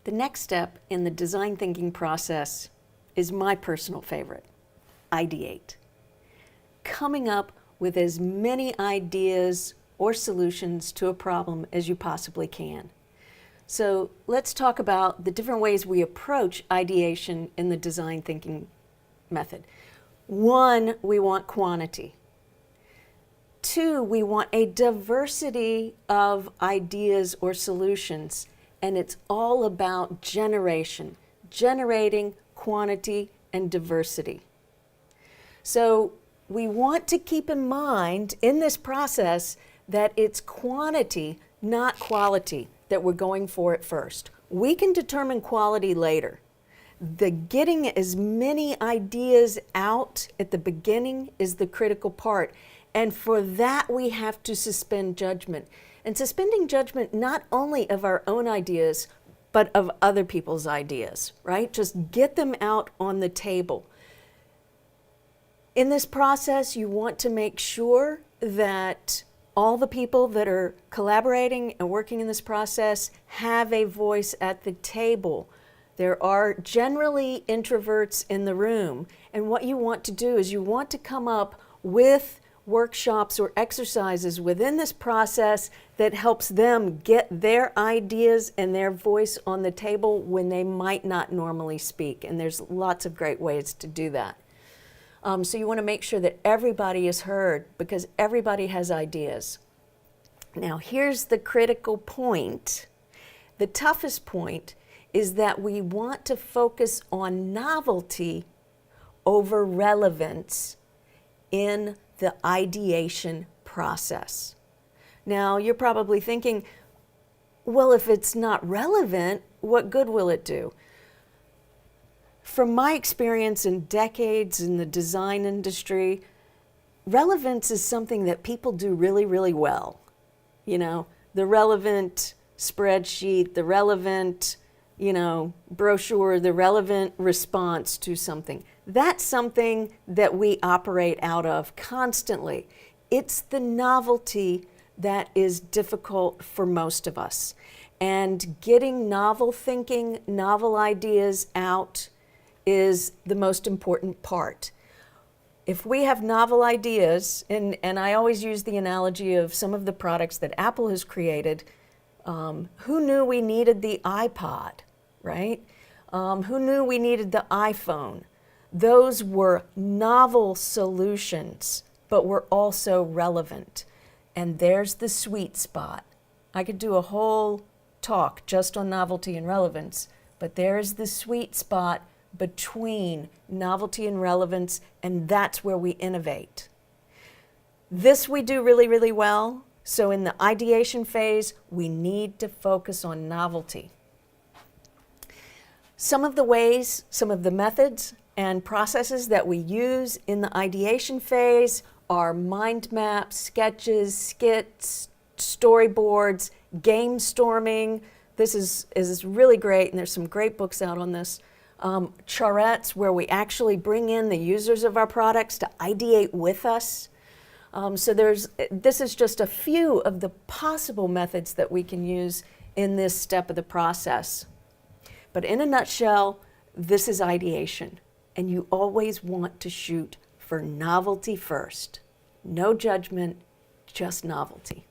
The next step in the design thinking process is my personal favorite, ideate. Coming up with as many ideas or solutions to a problem as you possibly can. So let's talk about the different ways we approach ideation in the design thinking method. 1, we want quantity. 2, we want a diversity of ideas or solutions, and it's all about generation, generating quantity and diversity. So we want to keep in mind in this process that it's quantity, not quality, that we're going for at first. We can determine quality later. The getting as many ideas out at the beginning is the critical part. And for that, we have to suspend judgment. And suspending judgment not only of our own ideas, but of other people's ideas, right? Just get them out on the table. In this process, you want to make sure that all the people that are collaborating and working in this process have a voice at the table. There are generally introverts in the room, and what you want to do is you want to come up with workshops or exercises within this process that helps them get their ideas and their voice on the table when they might not normally speak, and there's lots of great ways to do that. So you want to make sure that everybody is heard because everybody has ideas. Now here's the critical point. The toughest point is that we want to focus on novelty over relevance in the ideation process. Now you're probably thinking, well, if it's not relevant, what good will it do? From my experience in decades in the design industry, relevance is something that people do really, really well. You know, the relevant spreadsheet, the relevant, brochure, the relevant response to something. That's something that we operate out of constantly. It's the novelty that is difficult for most of us. And getting novel thinking, novel ideas out is the most important part. If we have novel ideas, and I always use the analogy of some of the products that Apple has created, who knew we needed the iPod, right? Who knew we needed the iPhone? Those were novel solutions, but were also relevant. And there's the sweet spot. I could do a whole talk just on novelty and relevance, but there's the sweet spot between novelty and relevance, and that's where we innovate. This we do really, really well. So in the ideation phase, we need to focus on novelty. Some of the ways, some of the methods and processes that we use in the ideation phase are mind maps, sketches, skits, storyboards, game storming. This is really great, and there's some great books out on this. Charrettes, where we actually bring in the users of our products to ideate with us. So this is just a few of the possible methods that we can use in this step of the process. But in a nutshell, this is ideation, and you always want to shoot for novelty first. No judgment, just novelty.